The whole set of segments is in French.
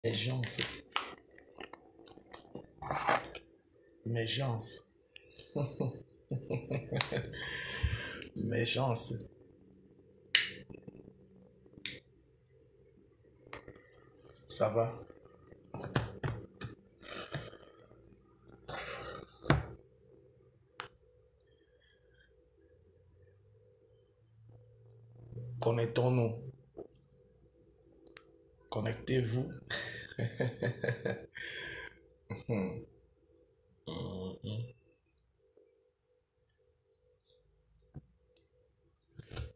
Méchance, méchance, méchance. Ça va? Connectons-nous. Connectez-vous. Hmm. Mhm.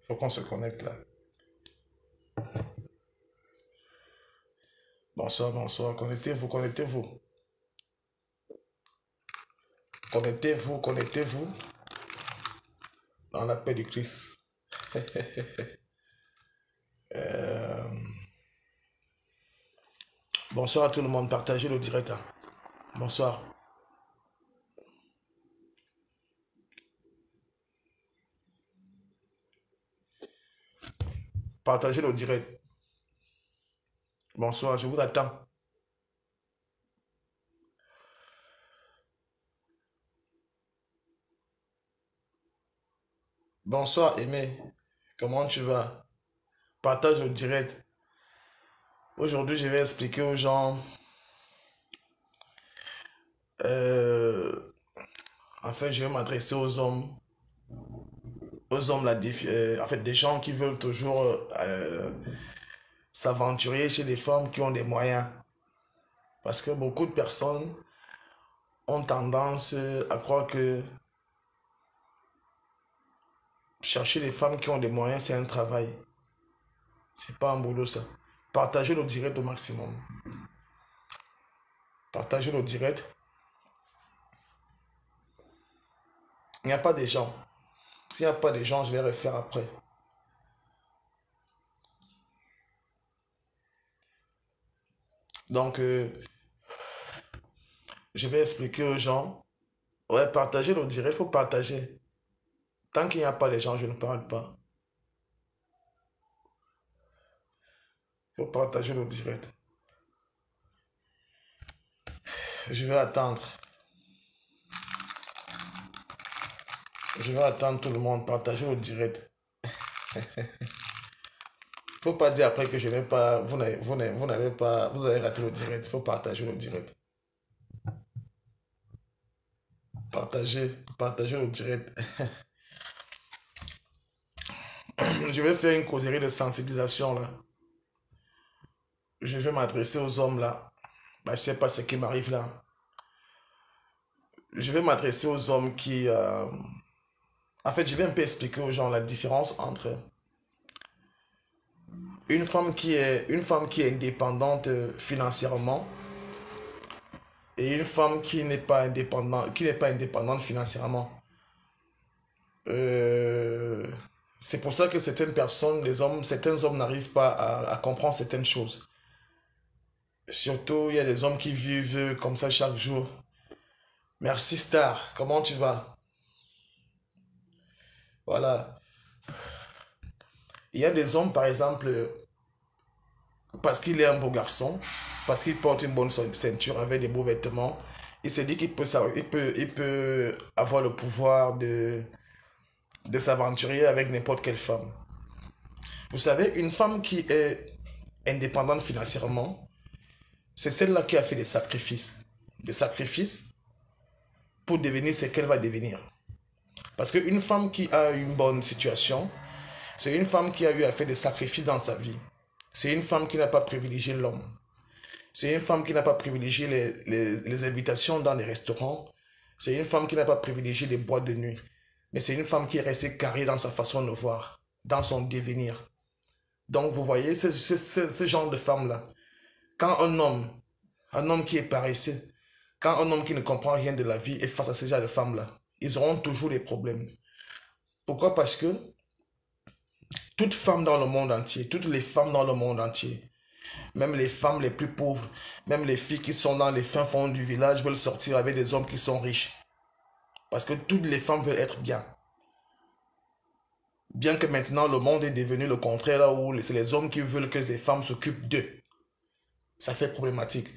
Faut qu'on se connecte là. Bonsoir, bonsoir. Connectez-vous, connectez-vous. Connectez-vous, connectez-vous dans la paix du Christ. Euh, Bonsoir à tout le monde. Partagez le direct, hein. Bonsoir. Partagez le direct. Bonsoir, je vous attends. Bonsoir, Aimé. Comment tu vas? Partage le direct. Aujourd'hui, je vais expliquer aux gens. euh, En fait, je vais m'adresser aux hommes. Aux hommes, en fait, des gens qui veulent toujours s'aventurer chez des femmes qui ont des moyens. Parce que beaucoup de personnes ont tendance à croire que chercher des femmes qui ont des moyens, c'est un travail. C'est pas un boulot, ça. Partagez le direct au maximum. Partagez le direct. Il n'y a pas de gens. S'il n'y a pas de gens, je vais refaire après. Donc, je vais expliquer aux gens. Ouais, partagez le direct, il faut partager. Tant qu'il n'y a pas de gens, je ne parle pas. Il faut partager le direct. Je vais attendre. Je vais attendre tout le monde. Partager le direct. Faut pas dire après que je n'ai pas. Vous n'avez pas. Vous avez raté le direct. Il faut partager le direct. Partager le direct. Je vais faire une causerie de sensibilisation là. Je vais m'adresser aux hommes là. Bah, je sais pas ce qui m'arrive là. Je vais m'adresser aux hommes qui. En fait, je vais un peu expliquer aux gens la différence entre une femme qui est indépendante financièrement et une femme qui n'est pas indépendante financièrement. Euh, c'est pour ça que certaines personnes, certains hommes n'arrivent pas à comprendre certaines choses. Surtout, il y a des hommes qui vivent comme ça chaque jour. Merci Star, comment tu vas? Voilà. Il y a des hommes, par exemple, parce qu'il est un beau garçon, parce qu'il porte une bonne ceinture avec des beaux vêtements, il se dit qu'il peut, il peut avoir le pouvoir de s'aventurer avec n'importe quelle femme. Vous savez, une femme qui est indépendante financièrement, c'est celle-là qui a fait des sacrifices. Des sacrifices pour devenir ce qu'elle va devenir. Parce qu'une femme qui a une bonne situation, c'est une femme qui a eu à faire des sacrifices dans sa vie. C'est une femme qui n'a pas privilégié l'homme. C'est une femme qui n'a pas privilégié les invitations dans les restaurants. C'est une femme qui n'a pas privilégié les boîtes de nuit. Mais c'est une femme qui est restée carrée dans sa façon de voir, dans son devenir. Donc vous voyez, ce genre de femme-là, quand un homme qui est paresseux, quand un homme qui ne comprend rien de la vie est face à ce genre de femmes-là, ils auront toujours des problèmes. Pourquoi? Parce que toute femme dans le monde entier, toutes les femmes dans le monde entier, même les femmes les plus pauvres, même les filles qui sont dans les fins fonds du village veulent sortir avec des hommes qui sont riches. Parce que toutes les femmes veulent être bien. Bien que maintenant le monde est devenu le contraire, là où c'est les hommes qui veulent que les femmes s'occupent d'eux. Ça fait problématique.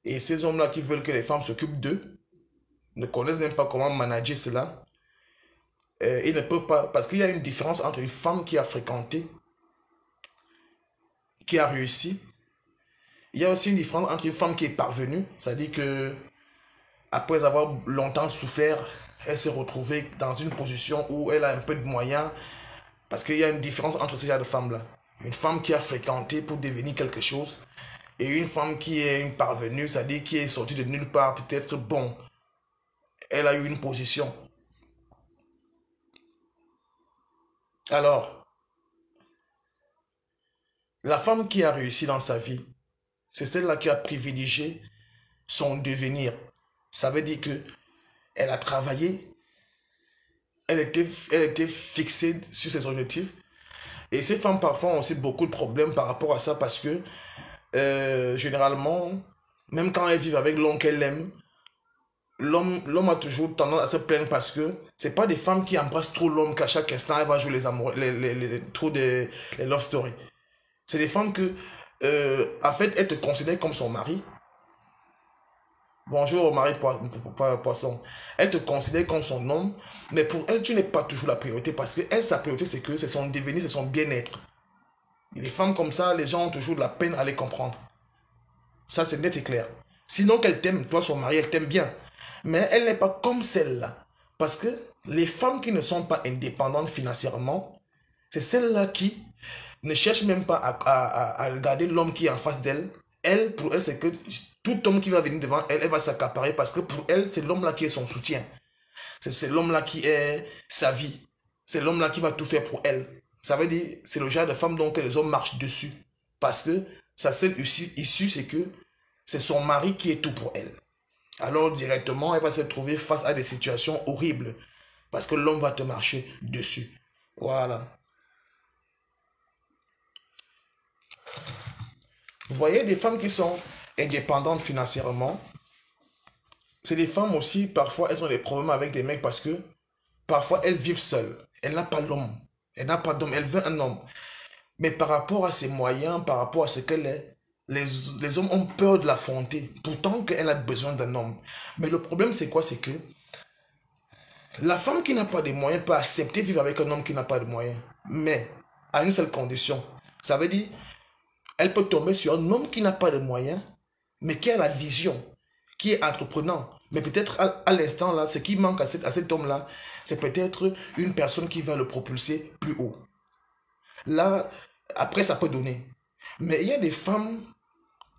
Et ces hommes-là qui veulent que les femmes s'occupent d'eux, ne connaissent même pas comment manager cela. Ils ne peuvent pas, parce qu'il y a une différence entre une femme qui a fréquenté, qui a réussi. Il y a aussi une différence entre une femme qui est parvenue, c'est-à-dire que après avoir longtemps souffert, elle s'est retrouvée dans une position où elle a un peu de moyens, parce qu'il y a une différence entre ces genres de femmes-là. Une femme qui a fréquenté pour devenir quelque chose, et une femme qui est une parvenue, c'est-à-dire qui est sortie de nulle part, peut-être, bon, elle a eu une position. Alors, la femme qui a réussi dans sa vie, c'est celle-là qui a privilégié son devenir. Ça veut dire que elle a travaillé, elle était fixée sur ses objectifs. Et ces femmes parfois ont aussi beaucoup de problèmes par rapport à ça parce que généralement, même quand elles vivent avec l'homme qu'elles aiment, l'homme a toujours tendance à se plaindre parce que c'est pas des femmes qui embrassent trop l'homme qu'à chaque instant elle va jouer les amours, trop de les love stories. C'est des femmes que, en fait, elles te considèrent comme son mari. Bonjour, mari poisson. Elle te considère comme son homme, mais pour elle, tu n'es pas toujours la priorité parce que elle, sa priorité, c'est que c'est son devenir, c'est son bien-être. Et les femmes comme ça, les gens ont toujours de la peine à les comprendre. Ça, c'est net et clair. Sinon qu'elle t'aime, toi, son mari, elle t'aime bien. Mais elle n'est pas comme celle-là. Parce que les femmes qui ne sont pas indépendantes financièrement, c'est celles-là qui ne cherchent même pas à regarder l'homme qui est en face d'elle. Elle, pour elle, c'est que tout homme qui va venir devant elle, elle va s'accaparer parce que pour elle, c'est l'homme-là qui est son soutien. C'est l'homme-là qui est sa vie. C'est l'homme-là qui va tout faire pour elle. Ça veut dire, c'est le genre de femme dont les hommes marchent dessus. Parce que sa seule issue, c'est que c'est son mari qui est tout pour elle. Alors directement, elle va se trouver face à des situations horribles. Parce que l'homme va te marcher dessus. Voilà. Vous voyez, des femmes qui sont indépendantes financièrement, c'est des femmes aussi, parfois, elles ont des problèmes avec des mecs parce que parfois, elles vivent seules. Elle n'a pas l'homme. Elle n'a pas d'homme. Elle veut un homme. Mais par rapport à ses moyens, par rapport à ce qu'elle est, les hommes ont peur de l'affronter. Pourtant qu'elle a besoin d'un homme. Mais le problème, c'est quoi? C'est que la femme qui n'a pas de moyens peut accepter de vivre avec un homme qui n'a pas de moyens. Mais à une seule condition. Ça veut dire, elle peut tomber sur un homme qui n'a pas de moyens, mais qui a la vision, qui est entreprenant. Mais peut-être à l'instant là, ce qui manque à cet homme-là, c'est peut-être une personne qui va le propulser plus haut. Là, après, ça peut donner. Mais il y a des femmes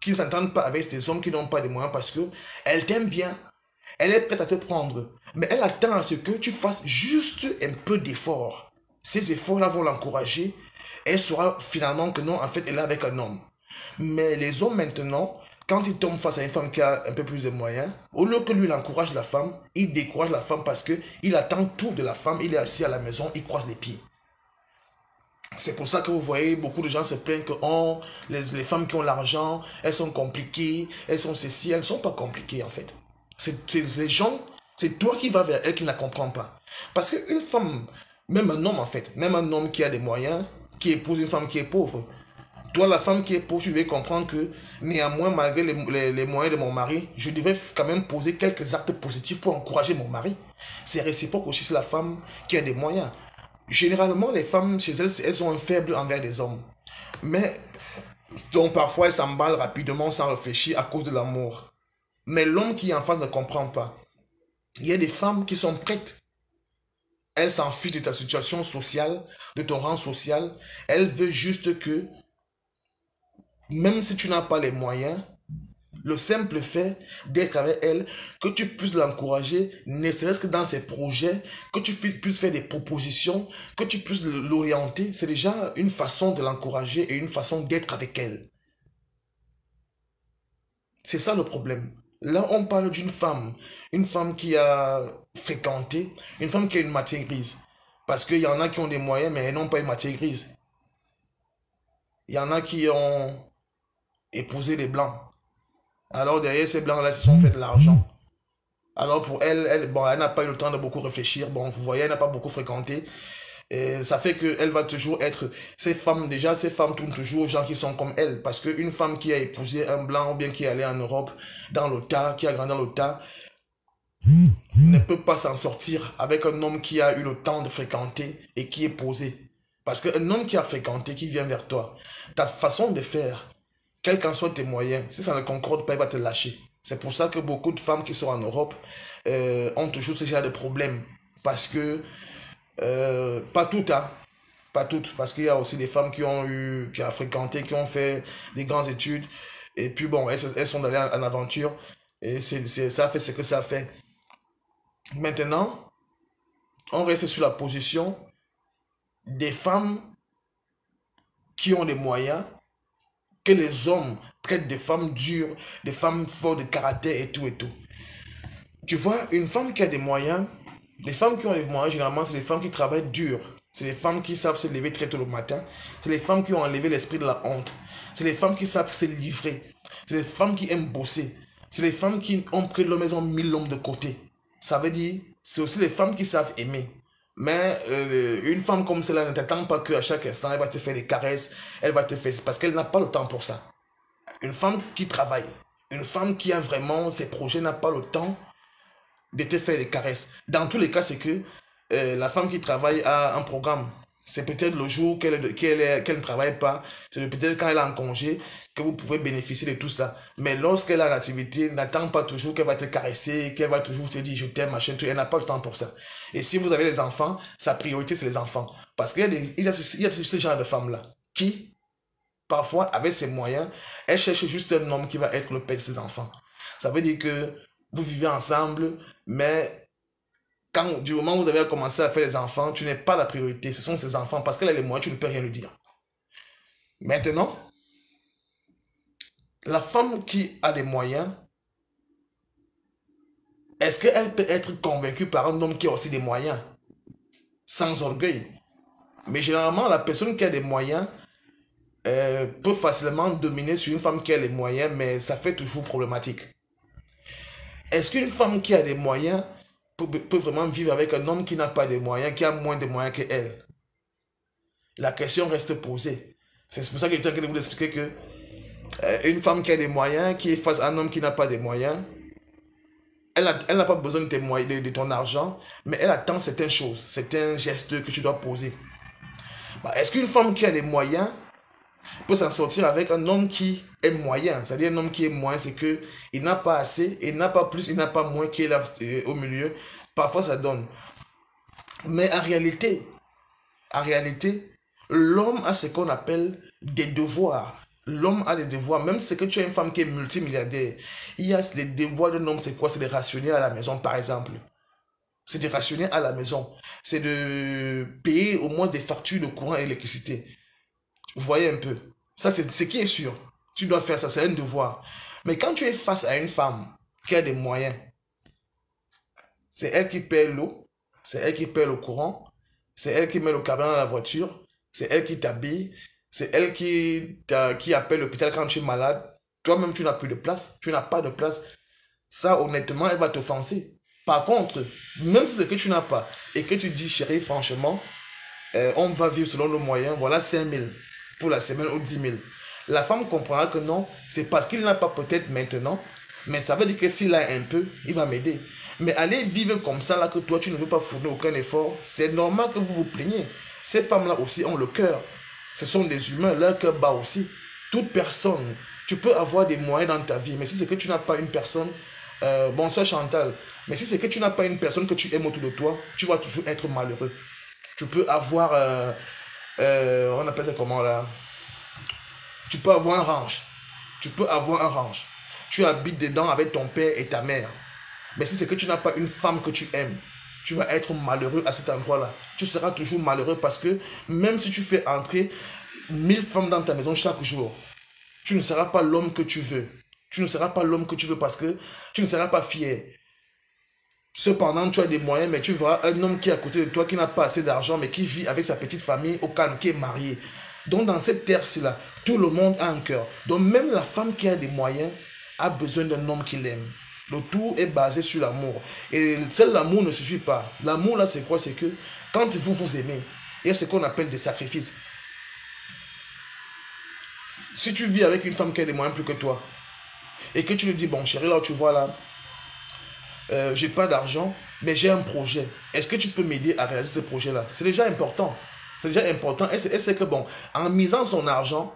qui ne s'entendent pas avec des hommes qui n'ont pas de moyens parce qu'elles t'aiment bien. Elle est prête à te prendre. Mais elle attend à ce que tu fasses juste un peu d'efforts. Ces efforts-là vont l'encourager. Elle saura finalement que non, en fait, elle est avec un homme. Mais les hommes maintenant, quand ils tombent face à une femme qui a un peu plus de moyens, au lieu que lui, il encourage la femme, il décourage la femme parce qu'il attend tout de la femme. Il est assis à la maison, il croise les pieds. C'est pour ça que vous voyez beaucoup de gens se plaignent que oh, les femmes qui ont l'argent, elles sont compliquées, elles sont ceci, elles ne sont pas compliquées en fait. Les gens, c'est toi qui vas vers elle qui ne la comprend pas. Parce qu'une femme, même un homme en fait, même un homme qui a des moyens, qui épouse une femme qui est pauvre, toi la femme qui est pauvre, tu devais comprendre que néanmoins, malgré les moyens de mon mari, je devais quand même poser quelques actes positifs pour encourager mon mari. C'est réciproque aussi, c'est la femme qui a des moyens. Généralement, les femmes, chez elles, elles ont un faible envers les hommes. Mais, donc parfois, elles s'emballent rapidement sans réfléchir à cause de l'amour. Mais l'homme qui est en face ne comprend pas. Il y a des femmes qui sont prêtes. Elles s'en fichent de ta situation sociale, de ton rang social. Elles veulent juste que, même si tu n'as pas les moyens, le simple fait d'être avec elle, que tu puisses l'encourager, ne serait-ce que dans ses projets, que tu puisses faire des propositions, que tu puisses l'orienter, c'est déjà une façon de l'encourager et une façon d'être avec elle. C'est ça le problème. Là, on parle d'une femme, une femme qui a fréquenté, une femme qui a une matière grise. Parce qu'il y en a qui ont des moyens, mais elles n'ont pas une matière grise. Il y en a qui ont épousé des blancs. Alors derrière ces blancs-là, ils se sont fait de l'argent. Alors pour elle, bon, elle n'a pas eu le temps de beaucoup réfléchir. Bon, vous voyez, elle n'a pas beaucoup fréquenté. Et ça fait qu'elle va toujours être... Ces femmes tournent toujours aux gens qui sont comme elle. Parce qu'une femme qui a épousé un blanc ou bien qui est allée en Europe, dans l'OTA, qui a grandi dans l'OTA, ne peut pas s'en sortir avec un homme qui a eu le temps de fréquenter et qui est posé. Parce qu'un homme qui a fréquenté, qui vient vers toi, ta façon de faire, quels qu'en soient tes moyens, si ça ne concorde pas, il va te lâcher. C'est pour ça que beaucoup de femmes qui sont en Europe ont toujours ce genre de problèmes. Parce que, pas toutes, hein, pas toutes, parce qu'il y a aussi des femmes qui ont fréquenté, qui ont fait des grandes études, et puis bon, elles sont allées en aventure, et ça fait ce que ça fait. Maintenant, on reste sur la position des femmes qui ont les moyens, que les hommes traitent des femmes dures, des femmes fortes de caractère et tout et tout. Tu vois, une femme qui a des moyens, les femmes qui ont les moyens, généralement, c'est les femmes qui travaillent dur. C'est les femmes qui savent se lever très tôt le matin. C'est les femmes qui ont enlevé l'esprit de la honte. C'est les femmes qui savent se livrer. C'est les femmes qui aiment bosser. C'est les femmes qui ont pris l'homme, elles ont mis l'homme de côté. Ça veut dire, c'est aussi les femmes qui savent aimer. Mais une femme comme celle-là ne t'attend pas qu'à chaque instant, elle va te faire des caresses, elle va te faire... Parce qu'elle n'a pas le temps pour ça. Une femme qui travaille, une femme qui a vraiment ses projets n'a pas le temps de te faire des caresses. Dans tous les cas, c'est que la femme qui travaille a un programme. C'est peut-être le jour qu'elle ne travaille pas, c'est peut-être quand elle est en congé que vous pouvez bénéficier de tout ça. Mais lorsqu'elle a l'activité, n'attend pas toujours qu'elle va te caresser, qu'elle va toujours te dire je t'aime, machin, tout. Elle n'a pas le temps pour ça. Et si vous avez des enfants, sa priorité c'est les enfants. Parce qu'il y a ce genre de femmes-là qui, parfois, avec ses moyens, elle cherche juste un homme qui va être le père de ses enfants. Ça veut dire que vous vivez ensemble, mais du moment où vous avez commencé à faire les enfants, tu n'es pas la priorité. Ce sont ses enfants. Parce qu'elle a les moyens, tu ne peux rien lui dire. Maintenant, la femme qui a les moyens, est-ce qu'elle peut être convaincue par un homme qui a aussi des moyens? Sans orgueil. Mais généralement, la personne qui a des moyens peut facilement dominer sur une femme qui a les moyens, mais ça fait toujours problématique. Est-ce qu'une femme qui a des moyens peut vraiment vivre avec un homme qui n'a pas de moyens, qui a moins de moyens qu'elle? La question reste posée. C'est pour ça que je tiens à vous expliquer que une femme qui a des moyens, qui est face à un homme qui n'a pas de moyens, elle n'a pas besoin de ton argent, mais elle attend certaines choses, certains gestes que tu dois poser. Est-ce qu'une femme qui a des moyens peut s'en sortir avec un homme qui est moyen? C'est-à-dire un homme qui est moyen, c'est que il n'a pas assez, il n'a pas plus, il n'a pas moins, qui est là au milieu. Parfois ça donne. Mais en réalité, l'homme a ce qu'on appelle des devoirs. L'homme a des devoirs. Même si tu as une femme qui est multimilliardaire, il y a les devoirs d'un homme, c'est quoi? C'est de rationner à la maison, par exemple. C'est de rationner à la maison. C'est de payer au moins des factures de courant et d'électricité. Vous voyez un peu. Ça, c'est ce qui est sûr. Tu dois faire ça, c'est un devoir. Mais quand tu es face à une femme qui a des moyens, c'est elle qui paie l'eau, c'est elle qui paie le courant, c'est elle qui met le carburant dans la voiture, c'est elle qui t'habille, c'est elle qui appelle l'hôpital quand tu es malade. Toi-même, tu n'as plus de place, tu n'as pas de place. Ça, honnêtement, elle va t'offenser. Par contre, même si c'est que tu n'as pas, et que tu dis, chérie, franchement, on va vivre selon nos moyens, voilà 5 000 pour la semaine ou 10 000. La femme comprendra que non, c'est parce qu'il n'a pas peut-être maintenant, mais ça veut dire que s'il a un peu, il va m'aider. Mais aller vivre comme ça, là, que toi, tu ne veux pas fournir aucun effort, c'est normal que vous vous plaignez. Ces femmes-là aussi ont le cœur. Ce sont des humains, leur cœur bat aussi. Toute personne, tu peux avoir des moyens dans ta vie, mais si c'est que tu n'as pas une personne, bonsoir Chantal, mais si c'est que tu n'as pas une personne que tu aimes autour de toi, tu vas toujours être malheureux. Tu peux avoir, on appelle ça comment là? Tu peux avoir un ranch. Tu peux avoir un ranch. Tu habites dedans avec ton père et ta mère. Mais si c'est que tu n'as pas une femme que tu aimes, tu vas être malheureux à cet endroit-là. Tu seras toujours malheureux parce que même si tu fais entrer 1000 femmes dans ta maison chaque jour, tu ne seras pas l'homme que tu veux. Tu ne seras pas l'homme que tu veux parce que tu ne seras pas fier. Cependant, tu as des moyens, mais tu verras un homme qui est à côté de toi, qui n'a pas assez d'argent, mais qui vit avec sa petite famille au calme, qui est marié. Donc, dans cette terre-ci-là, tout le monde a un cœur. Donc, même la femme qui a des moyens a besoin d'un homme qui l'aime. Le tout est basé sur l'amour. Et seul l'amour ne suffit pas. L'amour, là, c'est quoi? C'est que quand vous vous aimez Il y a ce qu'on appelle des sacrifices. Si tu vis avec une femme qui a des moyens plus que toi, et que tu lui dis, bon chérie, là tu vois là, j'ai pas d'argent, mais j'ai un projet. Est-ce que tu peux m'aider à réaliser ce projet-là? C'est déjà important. C'est déjà important. Et c'est que bon, en misant son argent,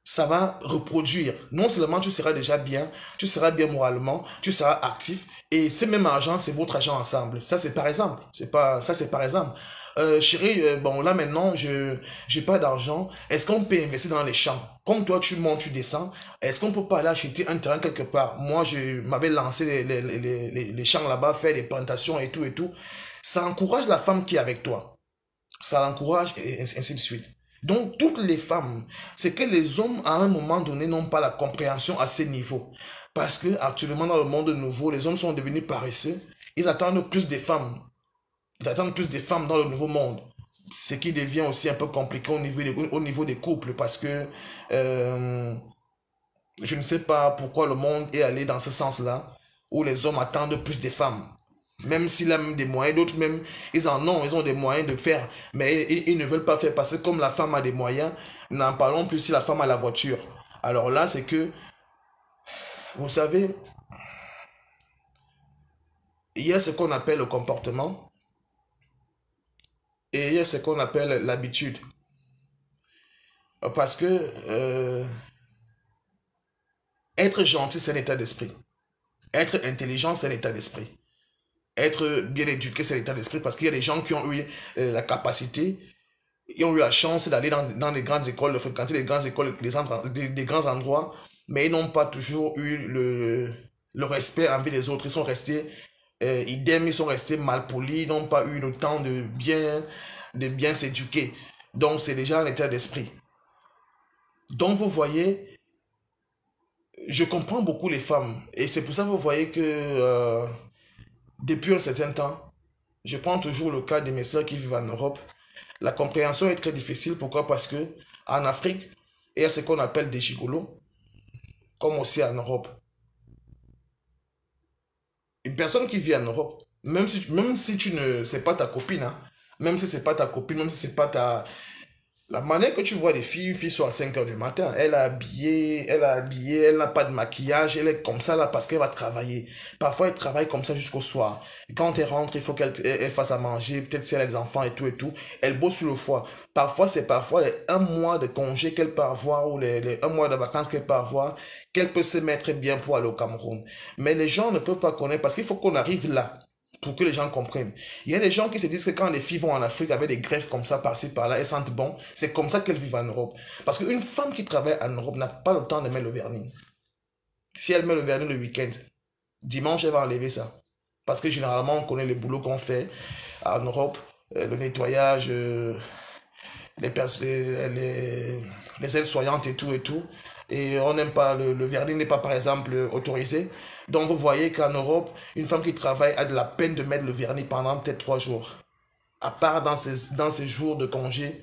ça va reproduire. Non seulement tu seras déjà bien, tu seras bien moralement, tu seras actif, et ce même argent, c'est votre argent ensemble. Ça, c'est par exemple. Ça, c'est par exemple. Chérie, bon, là maintenant, je n'ai pas d'argent. Est-ce qu'on peut investir dans les champs? Comme toi, tu montes, tu descends. Est-ce qu'on peut pas aller acheter un terrain quelque part? Moi, je m'avais lancé les champs là-bas, faire des plantations et tout et tout. Ça encourage la femme qui est avec toi. Ça l'encourage et ainsi de suite. Donc, toutes les femmes, c'est que les hommes, à un moment donné, n'ont pas la compréhension à ce niveau. Parce que, actuellement, dans le monde nouveau, les hommes sont devenus paresseux. Ils attendent plus de femmes. Ils attendent plus de femmes dans le nouveau monde. Ce qui devient aussi un peu compliqué au niveau des couples. Parce que, je ne sais pas pourquoi le monde est allé dans ce sens-là, où les hommes attendent plus de femmes. Même s'il a même des moyens, d'autres même, ils ont des moyens de faire, mais ils ne veulent pas faire parce que comme la femme a des moyens, n'en parlons plus si la femme a la voiture. Alors là, c'est que, vous savez, il y a ce qu'on appelle le comportement et il y a ce qu'on appelle l'habitude. Parce que être gentil, c'est un état d'esprit. Être intelligent, c'est un état d'esprit. Être bien éduqué, c'est l'état d'esprit parce qu'il y a des gens qui ont eu la capacité, ils ont eu la chance d'aller dans les grandes écoles, de fréquenter les grandes écoles, des grands endroits, mais ils n'ont pas toujours eu le respect envers les autres. Ils sont restés idem, ils sont restés malpolis, ils n'ont pas eu le temps de bien s'éduquer. Donc, c'est déjà un état d'esprit. Donc, vous voyez, je comprends beaucoup les femmes. Et c'est pour ça que vous voyez que depuis un certain temps, je prends toujours le cas de mes soeurs qui vivent en Europe. La compréhension est très difficile. Pourquoi? Parce que en Afrique, il y a ce qu'on appelle des gigolos, comme aussi en Europe. Une personne qui vit en Europe, même si tu ne sais pas ta copine, hein, même si c'est pas ta copine, même si c'est pas ta... La manière que tu vois les filles, une fille soit à 5 heures du matin, elle n'a pas de maquillage, elle est comme ça là parce qu'elle va travailler. Parfois, elle travaille comme ça jusqu'au soir. Et quand elle rentre, il faut qu'elle fasse à manger, peut-être si elle a des enfants et tout et tout. Elle bosse sur le foie. Parfois, c'est les 1 mois de congé qu'elle peut avoir ou les 1 mois de vacances qu'elle peut avoir, qu'elle peut se mettre bien pour aller au Cameroun. Mais les gens ne peuvent pas connaître parce qu'il faut qu'on arrive là pour que les gens comprennent. Il y a des gens qui se disent que quand les filles vont en Afrique avec des greffes comme ça, par-ci, par-là, elles sentent bon. C'est comme ça qu'elles vivent en Europe. Parce qu'une femme qui travaille en Europe n'a pas le temps de mettre le vernis. Si elle met le vernis le week-end, dimanche, elle va enlever ça. Parce que généralement, on connaît les boulots qu'on fait en Europe, le nettoyage, les ailes soignantes et tout et tout. Et on n'aime pas, le vernis n'est pas par exemple autorisé. Donc vous voyez qu'en Europe, une femme qui travaille a de la peine de mettre le vernis pendant peut-être 3 jours. À part dans ces jours de congé.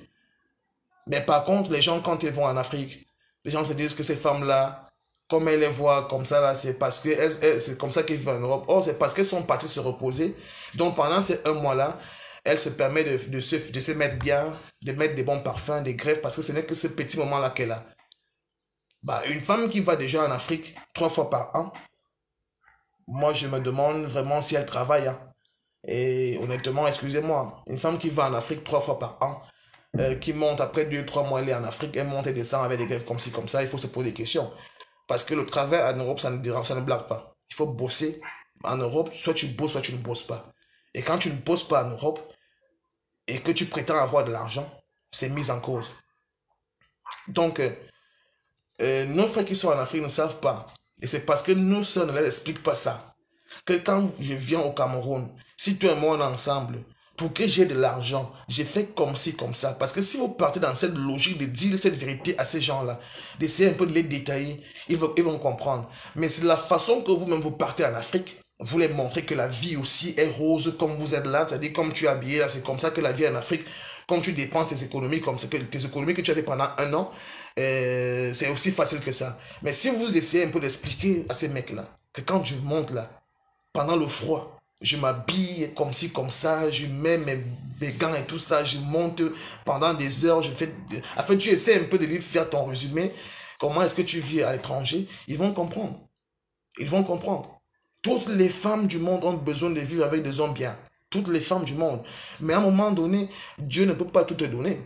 Mais par contre, les gens, quand ils vont en Afrique, les gens se disent que ces femmes-là, comme elles les voient comme ça, là, c'est parce que c'est comme ça qu'elles vivent en Europe. Or, c'est parce qu'elles sont parties se reposer. Donc pendant ces 1 mois-là, elle se permet de se mettre bien, de mettre des bons parfums, des greffes, parce que ce n'est que ce petit moment-là qu'elle a. Bah, une femme qui va déjà en Afrique 3 fois par an, moi je me demande vraiment si elle travaille, hein. Et honnêtement, excusez-moi, une femme qui va en Afrique 3 fois par an, qui monte après 2, 3 mois, elle est en Afrique, elle monte et descend avec des greffes comme ci, comme ça, il faut se poser des questions. Parce que le travail en Europe, ça ne blague pas. Il faut bosser. En Europe, soit tu bosses, soit tu ne bosses pas. Et quand tu ne bosses pas en Europe, et que tu prétends avoir de l'argent, c'est mis en cause. Donc, nos frères qui sont en Afrique ne savent pas. Et c'est parce que nos soeurs ne leur expliquent pas ça. Que quand je viens au Cameroun, si toi et moi on est ensemble, pour que j'ai de l'argent, j'ai fait comme ci, comme ça. Parce que si vous partez dans cette logique de dire cette vérité à ces gens-là, d'essayer un peu de les détailler, ils vont comprendre. Mais c'est la façon que vous-même vous partez en Afrique, vous les montrez que la vie aussi est rose comme vous êtes là, c'est-à-dire comme tu es habillé là, c'est comme ça que la vie est en Afrique. Quand tu dépenses tes économies, comme tes économies que tu as fait pendant 1 an, c'est aussi facile que ça. Mais si vous essayez un peu d'expliquer à ces mecs-là, que quand je monte là, pendant le froid, Je m'habille comme ci, comme ça, je mets mes gants et tout ça, je monte pendant des heures, je fais... En fait, tu essaies un peu de lui faire ton résumé. Comment est-ce que tu vis à l'étranger? Ils vont comprendre. Ils vont comprendre. Toutes les femmes du monde ont besoin de vivre avec des hommes bien. Toutes les femmes du monde. Mais à un moment donné, Dieu ne peut pas tout te donner.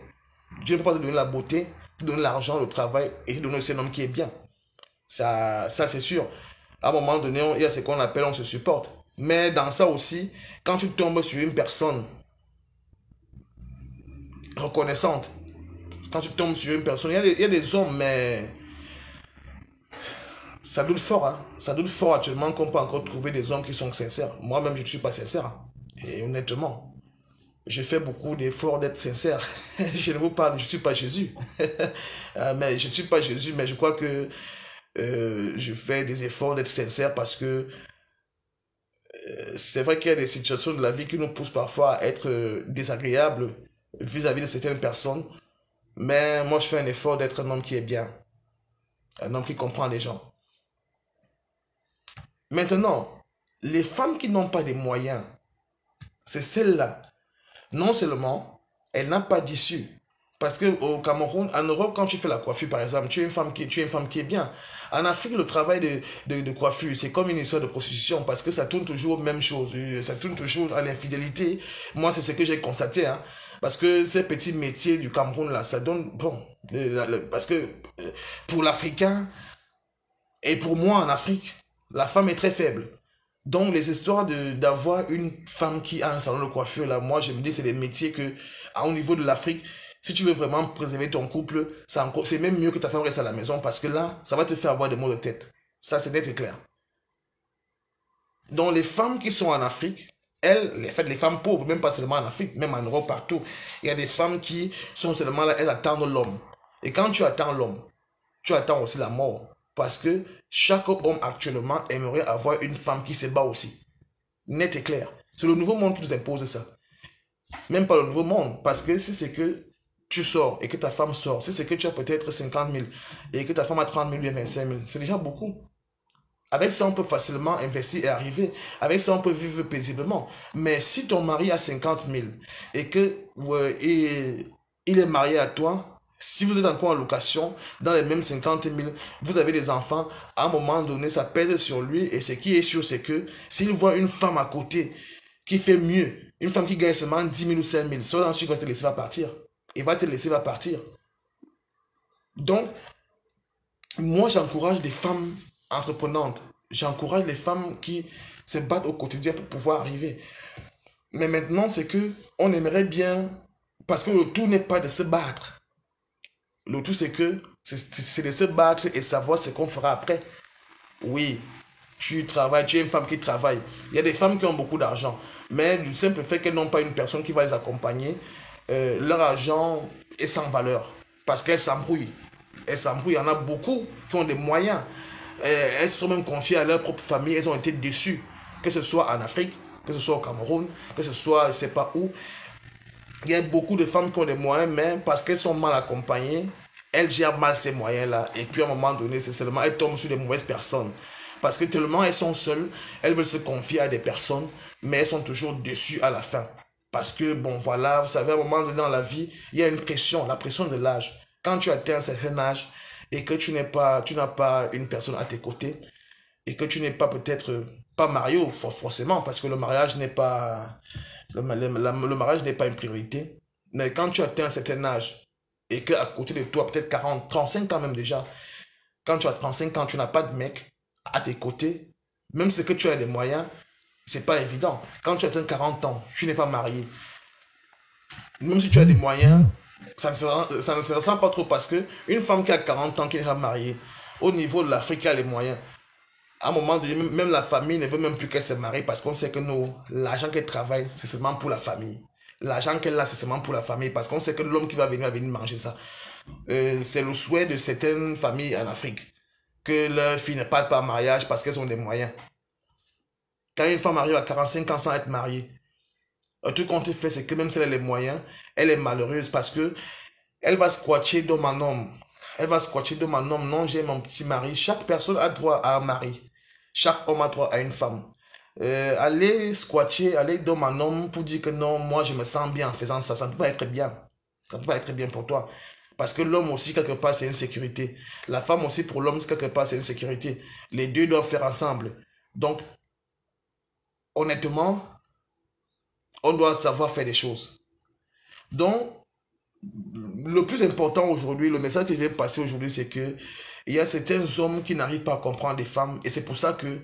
Dieu ne peut pas te donner la beauté, te donner l'argent, le travail et te donner aussi un homme qui est bien. Ça c'est sûr. À un moment donné, il y a ce qu'on appelle, on se supporte. Mais dans ça aussi, quand tu tombes sur une personne reconnaissante, quand tu tombes sur une personne, il y a des hommes, mais ça doute fort. Hein. Ça doute fort actuellement qu'on peut encore trouver des hommes qui sont sincères. Moi-même, je ne suis pas sincère. Hein. Et honnêtement, je fais beaucoup d'efforts d'être sincère. Je ne vous parle, je ne suis pas Jésus. Mais je ne suis pas Jésus, mais je crois que je fais des efforts d'être sincère parce que c'est vrai qu'il y a des situations de la vie qui nous poussent parfois à être désagréables vis-à-vis de certaines personnes. Mais moi, je fais un effort d'être un homme qui est bien. Un homme qui comprend les gens. Maintenant, les femmes qui n'ont pas de moyens, c'est celles-là. Non seulement, elle n'a pas d'issue. Parce qu'au Cameroun, en Europe, quand tu fais la coiffure, par exemple, tu es une femme qui est bien. En Afrique, le travail de coiffure, c'est comme une histoire de prostitution parce que ça tourne toujours aux mêmes choses. Ça tourne toujours à l'infidélité. Moi, c'est ce que j'ai constaté. Hein, parce que ces petits métiers du Cameroun, là, ça donne... Bon, parce que pour l'Africain et pour moi en Afrique, la femme est très faible. Donc, les histoires d'avoir une femme qui a un salon de coiffure, là, moi, je me dis, c'est des métiers que, au niveau de l'Afrique, si tu veux vraiment préserver ton couple, c'est même mieux que ta femme reste à la maison parce que là, ça va te faire avoir des maux de tête. Ça, c'est net et clair. Donc, les femmes qui sont en Afrique, elles, les femmes pauvres, même pas seulement en Afrique, même en Europe, partout, il y a des femmes qui sont seulement là, elles attendent l'homme. Et quand tu attends l'homme, tu attends aussi la mort. Parce que chaque homme actuellement aimerait avoir une femme qui se bat aussi. Net et clair. C'est le nouveau monde qui nous impose ça. Même pas le nouveau monde. Parce que si c'est que tu sors et que ta femme sort, si c'est que tu as peut-être 50 000 et que ta femme a 30 000 ou 25 000, c'est déjà beaucoup. Avec ça, on peut facilement investir et arriver. Avec ça, on peut vivre paisiblement. Mais si ton mari a 50 000 et que il est marié à toi, si vous êtes encore en location, dans les mêmes 50 000, vous avez des enfants, à un moment donné, ça pèse sur lui. Et ce qui est sûr, c'est que s'il voit une femme à côté qui fait mieux, une femme qui gagne seulement 10 000 ou 5 000, soit ensuite, il va te laisser, va partir. Il va te laisser, va partir. Donc, moi, j'encourage des femmes entreprenantes. J'encourage les femmes qui se battent au quotidien pour pouvoir arriver. Mais maintenant, c'est que on aimerait bien, parce que le tout n'est pas de se battre. Le tout, c'est que c'est de se battre et savoir ce qu'on fera après. Oui, tu travailles, tu es une femme qui travaille. Il y a des femmes qui ont beaucoup d'argent, mais du simple fait qu'elles n'ont pas une personne qui va les accompagner, leur argent est sans valeur parce qu'elles s'embrouillent. Elles s'embrouillent. Il y en a beaucoup qui ont des moyens. Elles se sont même confiées à leur propre famille. Elles ont été déçues. Que ce soit en Afrique, que ce soit au Cameroun, que ce soit je ne sais pas où. Il y a beaucoup de femmes qui ont des moyens, mais parce qu'elles sont mal accompagnées, elles gèrent mal ces moyens-là. Et puis à un moment donné, c'est seulement elles tombent sur des mauvaises personnes. Parce que tellement elles sont seules, elles veulent se confier à des personnes, mais elles sont toujours déçues à la fin. Parce que, bon, voilà, vous savez, à un moment donné dans la vie, il y a une pression, la pression de l'âge. Quand tu atteins un certain âge et que tu n'as pas une personne à tes côtés et que tu n'es pas peut-être pas marié forcément, parce que le mariage n'est pas, le mariage n'est pas une priorité. Mais quand tu atteins un certain âge et qu'à côté de toi, peut-être 40, 35 ans même déjà, quand tu as 35 ans, tu n'as pas de mec à tes côtés, même si que tu as des moyens, c'est pas évident. Quand tu atteins 40 ans, tu n'es pas marié. Même si tu as des moyens, ça ne se ressent pas trop parce que une femme qui a 40 ans, qui n'est pas mariée, au niveau de l'Afrique, qui a les moyens, à un moment donné, même la famille ne veut même plus qu'elle se marie parce qu'on sait que l'argent qu'elle travaille, c'est seulement pour la famille. L'argent qu'elle a, c'est seulement pour la famille parce qu'on sait que l'homme qui va venir manger ça. C'est le souhait de certaines familles en Afrique que leurs filles ne partent pas en mariage parce qu'elles ont des moyens. Quand une femme arrive à 45 ans sans être mariée, tout compte fait, c'est que même si elle a les moyens, elle est malheureuse parce que elle va squatcher d'homme en homme. Elle va squatcher d'homme en homme. Non, j'ai mon petit mari. Chaque personne a droit à un mari. Chaque homme a droit à une femme. aller squatter, aller dans un homme pour dire que non, moi je me sens bien en faisant ça, ça ne peut pas être bien. Ça ne peut pas être bien pour toi. Parce que l'homme aussi, quelque part, c'est une sécurité. La femme aussi, pour l'homme, quelque part, c'est une sécurité. Les deux doivent faire ensemble. Donc, honnêtement, on doit savoir faire des choses. Donc, le plus important aujourd'hui, le message que je vais passer aujourd'hui, c'est que il y a certains hommes qui n'arrivent pas à comprendre les femmes. Et c'est pour ça que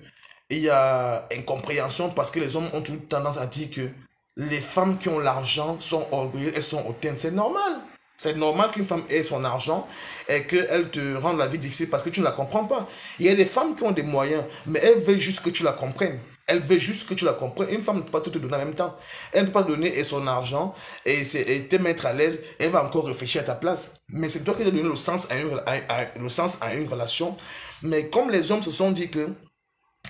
il y a incompréhension, parce que les hommes ont toujours tendance à dire que les femmes qui ont l'argent sont orgueilleuses, elles sont hautaines. C'est normal. C'est normal qu'une femme ait son argent et qu'elle te rende la vie difficile parce que tu ne la comprends pas. Il y a des femmes qui ont des moyens, mais elles veulent juste que tu la comprennes. Elle veut juste que tu la comprennes. Une femme ne peut pas tout te donner en même temps. Elle ne peut pas donner son argent et te mettre à l'aise. Elle va encore réfléchir à ta place. Mais c'est toi qui dois donner le sens à une relation. Mais comme les hommes se sont dit que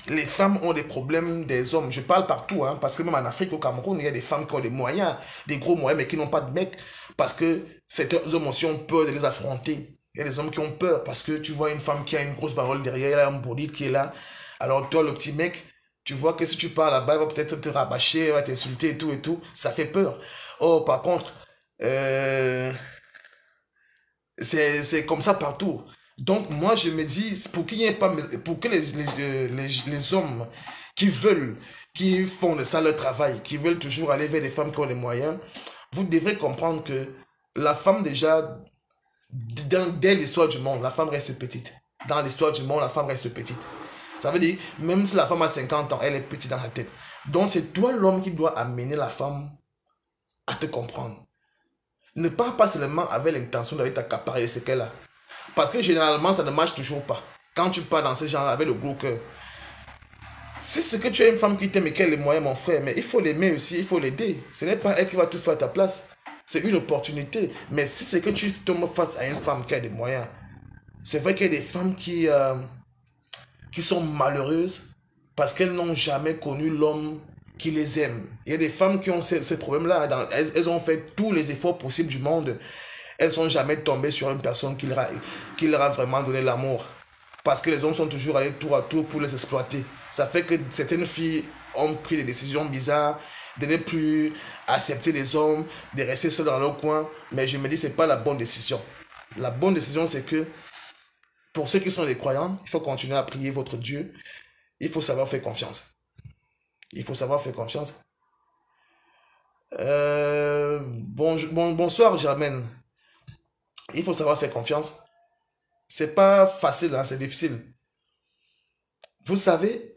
les femmes ont des problèmes des hommes. Je parle partout, hein, parce que même en Afrique, au Cameroun, il y a des femmes qui ont des moyens, des gros moyens, mais qui n'ont pas de mec. Parce que certains hommes aussi ont peur de les affronter. Il y a des hommes qui ont peur parce que tu vois une femme qui a une grosse parole derrière, elle a un bolide qui est là. Alors toi, le petit mec, tu vois que si tu parles là-bas, il va peut-être te rabâcher, il va t'insulter et tout. Ça fait peur. Oh, par contre, c'est comme ça partout. Donc, moi, je me dis, pour qu'il n'y ait pas, pour que les hommes qui veulent, qui font de ça leur travail, qui veulent toujours aller vers des femmes qui ont les moyens, vous devrez comprendre que la femme, déjà, dès l'histoire du monde, la femme reste petite. Dans l'histoire du monde, la femme reste petite. Ça veut dire, même si la femme a 50 ans, elle est petite dans la tête. Donc, c'est toi l'homme qui doit amener la femme à te comprendre. Ne pars pas seulement avec l'intention d'aller t'accaparer ce qu'elle a. Parce que généralement, ça ne marche toujours pas. Quand tu pars dans ce genre avec le gros cœur. Si c'est que tu as une femme qui t'aime et qu'elle est moyenne, mon frère, mais il faut l'aimer aussi, il faut l'aider. Ce n'est pas elle qui va tout faire à ta place. C'est une opportunité. Mais si c'est que tu tombes face à une femme qui a des moyens, c'est vrai qu'il y a des femmes qui sont malheureuses parce qu'elles n'ont jamais connu l'homme qui les aime. Il y a des femmes qui ont ces problèmes-là. Elles ont fait tous les efforts possibles du monde. Elles ne sont jamais tombées sur une personne qui leur a vraiment donné l'amour. Parce que les hommes sont toujours allés tour à tour pour les exploiter. Ça fait que certaines filles ont pris des décisions bizarres, de ne plus accepter les hommes, de rester seules dans leur coin. Mais je me dis, ce n'est pas la bonne décision. La bonne décision, c'est que pour ceux qui sont des croyants, il faut continuer à prier votre Dieu. Il faut savoir faire confiance. Il faut savoir faire confiance. Bonsoir, Germaine. Il faut savoir faire confiance. C'est pas facile, hein, c'est difficile. Vous savez,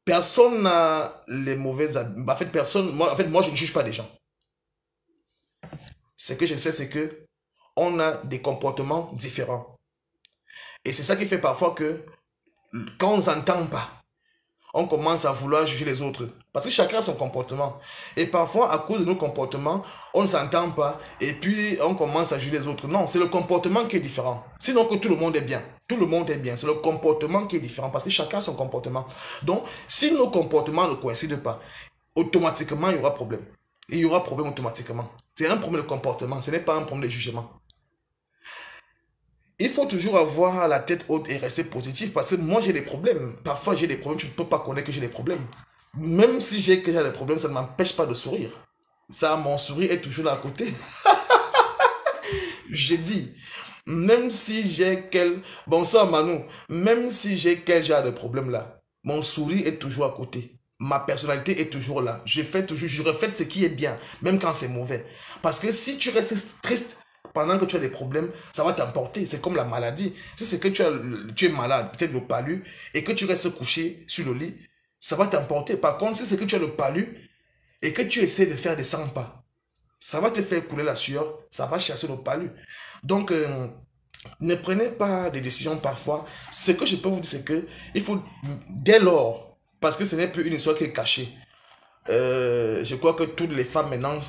personne n'a les mauvaises habitudes. En fait, moi, je ne juge pas les gens. Ce que je sais, c'est que on a des comportements différents. Et c'est ça qui fait parfois que quand on ne s'entend pas, on commence à vouloir juger les autres. Parce que chacun a son comportement. Et parfois, à cause de nos comportements, on ne s'entend pas. Et puis, on commence à juger les autres. Non, c'est le comportement qui est différent. Sinon que tout le monde est bien. Tout le monde est bien. C'est le comportement qui est différent. Parce que chacun a son comportement. Donc, si nos comportements ne coïncident pas, automatiquement, il y aura problème. Il y aura problème automatiquement. C'est un problème de comportement. Ce n'est pas un problème de jugement. Il faut toujours avoir la tête haute et rester positif parce que moi j'ai des problèmes. Parfois j'ai des problèmes, tu ne peux pas connaître que j'ai des problèmes. Même si j'ai des problèmes, ça ne m'empêche pas de sourire. Ça, mon sourire est toujours là à côté. J'ai dit, même si j'ai quel... Bonsoir Manu. Même si j'ai quel genre de problème là, mon sourire est toujours à côté. Ma personnalité est toujours là. Je refais ce qui est bien, même quand c'est mauvais. Parce que si tu restes triste, pendant que tu as des problèmes, ça va t'emporter. C'est comme la maladie. Si c'est que tu es malade, peut-être le palu, et que tu restes couché sur le lit, ça va t'emporter. Par contre, si c'est que tu as le palu, et que tu essaies de faire des 100 pas, ça va te faire couler la sueur, ça va chasser le palu. Donc, ne prenez pas des décisions parfois. Ce que je peux vous dire, c'est que il faut, dès lors, parce que ce n'est plus une histoire qui est cachée, je crois que toutes les femmes maintenant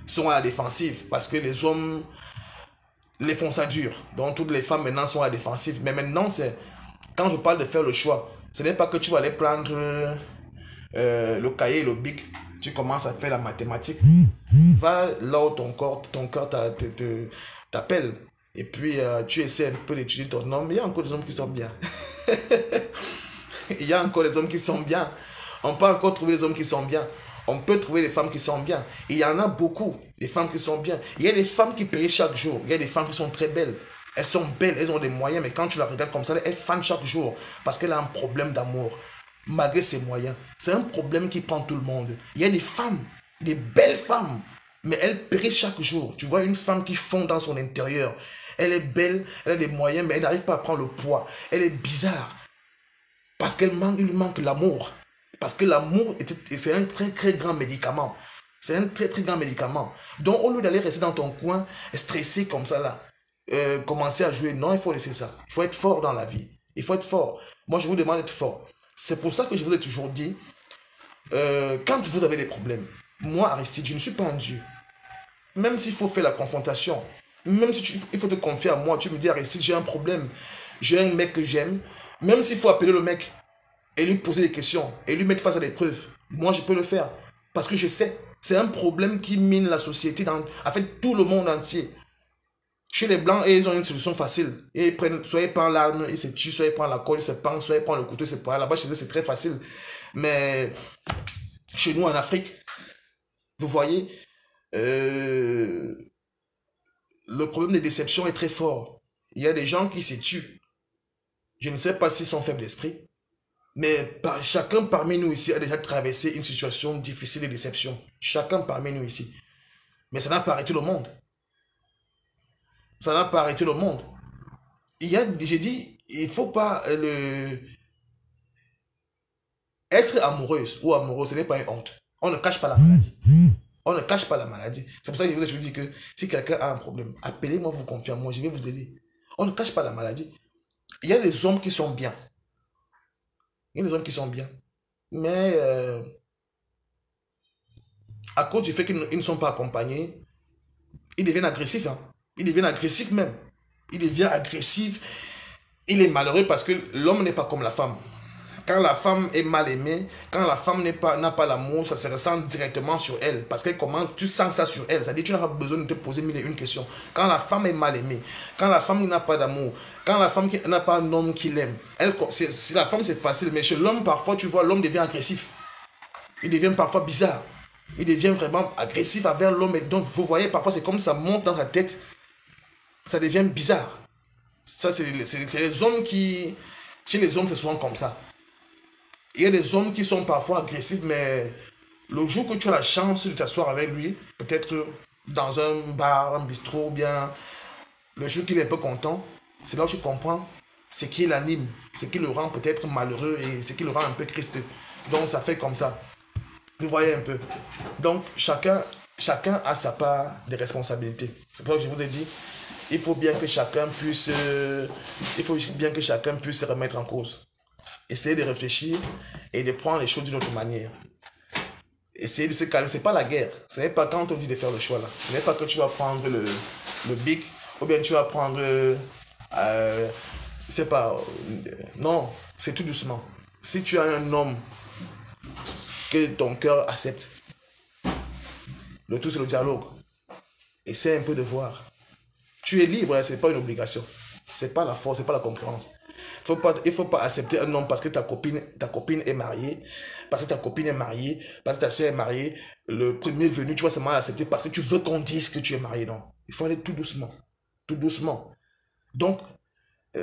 sont à la défensive parce que les hommes les font ça dur. Donc toutes les femmes maintenant sont à la défensive. Mais maintenant, c'est quand je parle de faire le choix, ce n'est pas que tu vas aller prendre le cahier et le bic, tu commences à faire la mathématique. Va là où ton corps t'appelle. Et puis tu essaies un peu d'étudier ton homme. Il y a encore des hommes qui sont bien. Il y a encore les hommes qui sont bien. On peut encore trouver les hommes qui sont bien. On peut trouver les femmes qui sont bien. Il y en a beaucoup, les femmes qui sont bien. Il y a des femmes qui périssent chaque jour. Il y a des femmes qui sont très belles. Elles sont belles, elles ont des moyens, mais quand tu la regardes comme ça, elles fanent chaque jour parce qu'elle a un problème d'amour, malgré ses moyens. C'est un problème qui prend tout le monde. Il y a des femmes, des belles femmes, mais elles périssent chaque jour. Tu vois une femme qui fond dans son intérieur. Elle est belle, elle a des moyens, mais elle n'arrive pas à prendre le poids. Elle est bizarre parce il lui manque l'amour. Parce que l'amour, c'est un très très grand médicament. C'est un très très grand médicament. Donc au lieu d'aller rester dans ton coin, stressé comme ça là, commencer à jouer, non, il faut laisser ça. Il faut être fort dans la vie. Il faut être fort. Moi, je vous demande d'être fort. C'est pour ça que je vous ai toujours dit, quand vous avez des problèmes, moi, Aristide, je ne suis pas un Dieu. Même s'il faut faire la confrontation, même si il faut te confier à moi, tu me dis, Aristide, j'ai un problème, j'ai un mec que j'aime, même s'il faut appeler le mec et lui poser des questions et lui mettre face à des preuves, moi, je peux le faire. Parce que je sais, c'est un problème qui mine la société, en fait, tout le monde entier. Chez les Blancs, ils ont une solution facile. Ils prennent, soit ils prennent l'arme, ils se tuent, soit ils prennent la colle, ils se pendent, soit ils prennent le couteau, ils se pendent. Là-bas, chez eux, c'est très facile. Mais chez nous, en Afrique, vous voyez, le problème de déception est très fort. Il y a des gens qui se tuent. Je ne sais pas s'ils sont faibles d'esprit, mais chacun parmi nous ici a déjà traversé une situation difficile de déception. Chacun parmi nous ici. Mais ça n'a pas arrêté le monde. Ça n'a pas arrêté le monde. J'ai dit, il ne faut pas être amoureuse ou amoureux, ce n'est pas une honte. On ne cache pas la maladie. On ne cache pas la maladie. C'est pour ça que je vous dis que si quelqu'un a un problème, appelez-moi, vous confiez en moi, je vais vous aider. On ne cache pas la maladie. Il y a des hommes qui sont bien. Il y a des hommes qui sont bien. Mais à cause du fait qu'ils ne sont pas accompagnés, ils deviennent agressifs. Hein. Ils deviennent agressifs même. Il devient agressif. Il est malheureux parce que l'homme n'est pas comme la femme. Quand la femme est mal aimée, quand la femme n'a pas l'amour, ça se ressent directement sur elle. Parce qu'elle commence, tu sens ça sur elle. C'est-à-dire que tu n'as pas besoin de te poser mille et une questions. Quand la femme est mal aimée, quand la femme n'a pas d'amour, quand la femme n'a pas un homme qui l'aime, si la femme c'est facile, mais chez l'homme, parfois tu vois, l'homme devient agressif. Il devient parfois bizarre. Il devient vraiment agressif envers l'homme. Et donc vous voyez, parfois c'est comme ça monte dans sa tête. Ça devient bizarre. Ça, c'est les hommes qui... Chez les hommes, c'est souvent comme ça. Il y a des hommes qui sont parfois agressifs, mais le jour que tu as la chance de t'asseoir avec lui, peut-être dans un bar, un bistrot, ou bien le jour qu'il est un peu content, c'est là où tu comprends ce qui l'anime, ce qui le rend peut-être malheureux et ce qui le rend un peu triste. Donc, ça fait comme ça. Vous voyez un peu. Donc, chacun a sa part de responsabilité. C'est pour ça que je vous ai dit, il faut bien que chacun puisse se remettre en cause. Essayer de réfléchir et de prendre les choses d'une autre manière. Essayer de se calmer. Ce n'est pas la guerre. Ce n'est pas quand on te dit de faire le choix là. Ce n'est pas que tu vas prendre le bic ou bien tu vas prendre... je sais pas. Non, c'est tout doucement. Si tu as un homme que ton cœur accepte, le tout c'est le dialogue. Essaie un peu de voir. Tu es libre, ce n'est pas une obligation. Ce n'est pas la force, ce n'est pas la concurrence. Il ne faut pas accepter un homme parce que ta copine est mariée, parce que ta copine est mariée, parce que ta soeur est mariée. Le premier venu, tu vas seulement l'accepter parce que tu veux qu'on dise que tu es marié. Non, il faut aller tout doucement. Tout doucement. Donc,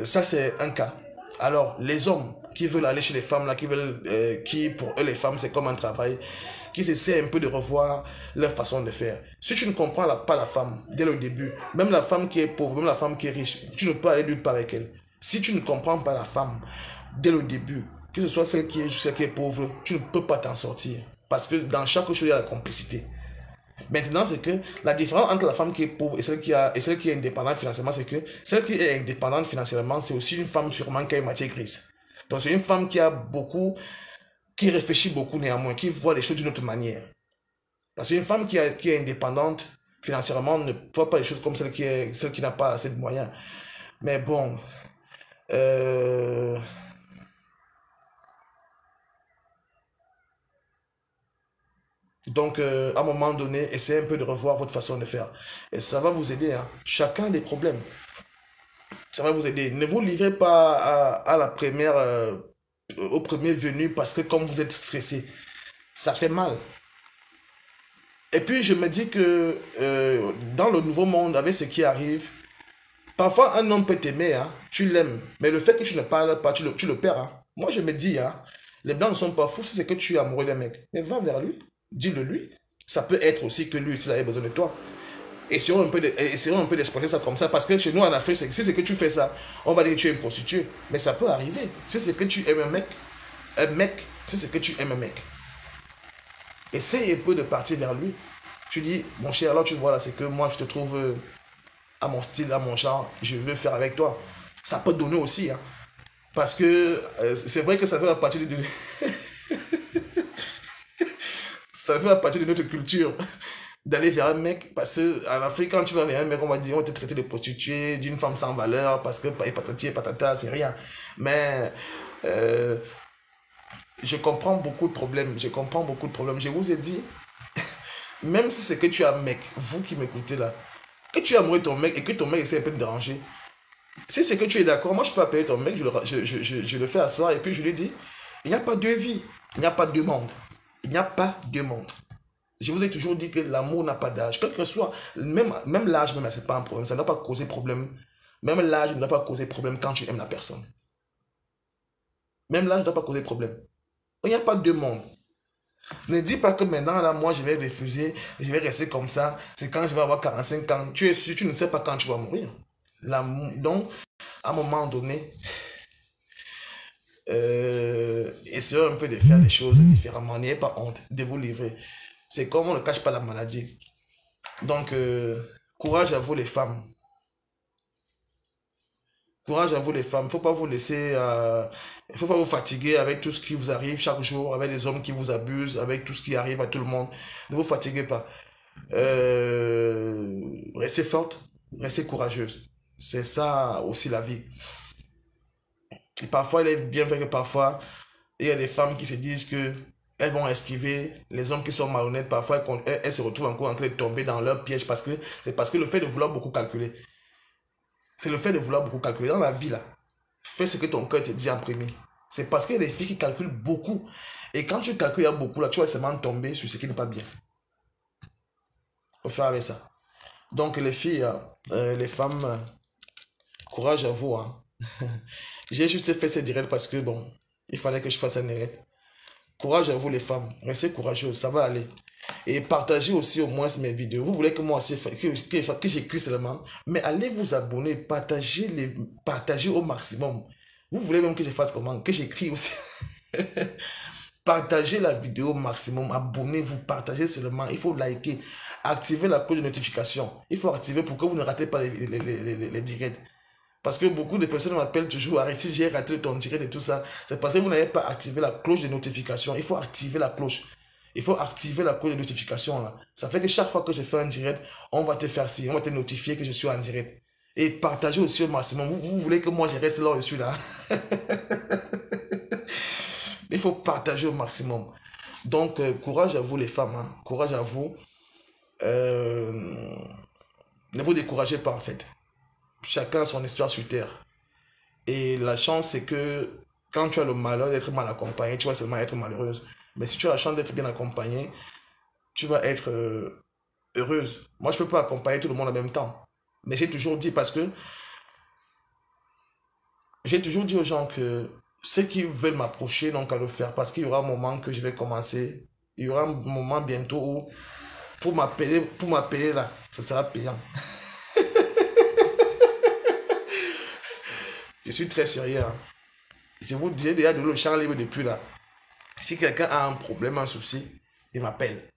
ça c'est un cas. Alors, les hommes qui veulent aller chez les femmes, là, qui pour eux les femmes c'est comme un travail, qui essaient un peu de revoir leur façon de faire. Si tu ne comprends pas la femme dès le début, même la femme qui est pauvre, même la femme qui est riche, tu ne peux aller nulle part avec elle. Si tu ne comprends pas la femme dès le début, que ce soit celle qui est pauvre, tu ne peux pas t'en sortir. Parce que dans chaque chose, il y a la complicité. Maintenant, c'est que la différence entre la femme qui est pauvre et celle qui est indépendante financièrement, c'est que celle qui est indépendante financièrement, c'est aussi une femme sûrement qui a une matière grise. Donc, c'est une femme qui réfléchit beaucoup néanmoins, qui voit les choses d'une autre manière. Parce qu'une femme qui est indépendante financièrement ne voit pas les choses comme celle qui n'a pas assez de moyens. Mais bon... Donc, à un moment donné, essayez un peu de revoir votre façon de faire. Et ça va vous aider. Hein. Chacun a des problèmes. Ça va vous aider. Ne vous livrez pas à la première au premier venu parce que comme vous êtes stressé, ça fait mal. Et puis je me dis que dans le nouveau monde, avec ce qui arrive, parfois un homme peut t'aimer, hein, tu l'aimes, mais le fait que tu ne parles pas, tu le perds. Hein. Moi je me dis, hein, les blancs ne sont pas fous, si c'est que tu es amoureux d'un mec. Mais va vers lui, dis-le lui. Ça peut être aussi que lui, s'il avait besoin de toi. Essayons un peu d'exploiter ça comme ça, parce que chez nous en Afrique, si c'est que tu fais ça, on va dire que tu es une prostituée. Mais ça peut arriver. Si c'est que tu aimes un mec, si c'est que tu aimes un mec, essaye un peu de partir vers lui. Tu dis, mon cher, alors tu vois là, c'est que moi je te trouve à mon style, à mon genre, je veux faire avec toi. Ça peut donner aussi, hein. Parce que c'est vrai que ça fait partie de, ça fait partie de notre culture d'aller vers un mec. Parce qu'en Afrique, quand tu vas vers un mec, on va dire, on te traité de prostituée, d'une femme sans valeur, parce que patati et patata, c'est rien. Mais euh, je comprends beaucoup de problèmes. Je comprends beaucoup de problèmes. Je vous ai dit, même si c'est que tu as un mec, vous qui m'écoutez là, que tu as amoureux de ton mec et que ton mec essaie un peu de déranger, si c'est que tu es d'accord, moi je peux appeler ton mec, je le fais asseoir et puis je lui dis, il n'y a pas deux vies, il n'y a pas deux mondes. Il n'y a pas deux mondes. Je vous ai toujours dit que l'amour n'a pas d'âge. Quel que soit, même l'âge, même, c'est pas un problème. Ça ne doit pas causer problème. Même l'âge ne doit pas causer problème quand tu aimes la personne. Même l'âge ne doit pas causer problème. Il n'y a pas deux mondes. Ne dis pas que maintenant, là, moi, je vais refuser, je vais rester comme ça. C'est quand je vais avoir 45 ans. Tu es sûr, tu ne sais pas quand tu vas mourir. Donc, à un moment donné, essayez un peu de faire les choses différemment. N'ayez pas honte de vous livrer. C'est comme on ne cache pas la maladie. Donc, courage à vous les femmes. Courage à vous les femmes. Il ne faut pas vous laisser, il faut pas vous fatiguer avec tout ce qui vous arrive chaque jour, avec les hommes qui vous abusent, avec tout ce qui arrive à tout le monde. Ne vous fatiguez pas. Restez forte, restez courageuse. C'est ça aussi la vie. Et parfois, il est bien vrai que parfois, il y a des femmes qui se disent que elles vont esquiver les hommes qui sont malhonnêtes. Parfois, elles se retrouvent encore en train de tomber dans leur piège parce que c'est parce que le fait de vouloir beaucoup calculer. C'est le fait de vouloir beaucoup calculer. Dans la vie, là, fais ce que ton cœur te dit en premier. C'est parce qu'il y a des filles qui calculent beaucoup. Et quand tu calcules beaucoup, là, tu vas seulement tomber sur ce qui n'est pas bien. Il faut faire avec ça. Donc, les filles, les femmes, courage à vous. Hein. J'ai juste fait ce direct parce que, bon, il fallait que je fasse un direct. Courage à vous, les femmes. Restez courageuses, ça va aller. Et partagez aussi au moins mes vidéos. Vous voulez que moi aussi, que j'écris seulement, mais allez vous abonner, partagez au maximum. Vous voulez même que je fasse comment? Que j'écris aussi. Partagez la vidéo au maximum, abonnez-vous, partagez seulement. Il faut liker, activer la cloche de notification. Il faut activer pour que vous ne ratez pas les directs. Parce que beaucoup de personnes m'appellent toujours, arrêtez, j'ai raté ton direct et tout ça. C'est parce que vous n'avez pas activé la cloche de notification. Il faut activer la cloche. Il faut activer la cloche de notification là. Ça fait que chaque fois que je fais un direct, on va te faire signe, on va te notifier que je suis en direct. Et partagez aussi au maximum. Vous voulez que moi je reste là où je suis là. Il faut partager au maximum. Donc, courage à vous les femmes. Hein. Courage à vous. Ne vous découragez pas en fait. Chacun a son histoire sur terre. Et la chance, c'est que quand tu as le malheur d'être mal accompagné, tu vas seulement être malheureuse. Mais si tu as la chance d'être bien accompagné, tu vas être heureuse. Moi, je ne peux pas accompagner tout le monde en même temps. Mais j'ai toujours dit, parce que j'ai toujours dit aux gens que ceux qui veulent m'approcher n'ont qu'à le faire. Parce qu'il y aura un moment que je vais commencer. Il y aura un moment bientôt où pour m'appeler là, ça sera payant. Je suis très sérieux. Hein. Je vous dis déjà de le champ libre depuis là. Si quelqu'un a un problème, un souci, il m'appelle.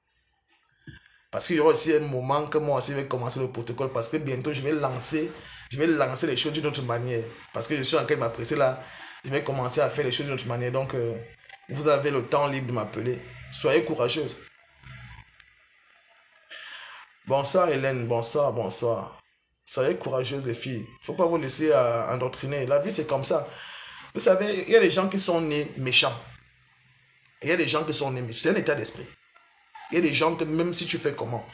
Parce qu'il y aura aussi un moment que moi aussi je vais commencer le protocole. Parce que bientôt je vais lancer les choses d'une autre manière. Parce que je suis en train de m'apprécier là. Je vais commencer à faire les choses d'une autre manière. Donc vous avez le temps libre de m'appeler. Soyez courageuse. Bonsoir Hélène, bonsoir, bonsoir. Soyez courageuse les filles. Il ne faut pas vous laisser endoctriner. La vie c'est comme ça. Vous savez, il y a des gens qui sont nés méchants. Il y a des gens qui sont nés méchants. C'est un état d'esprit. Il y a des gens que même si tu fais comment,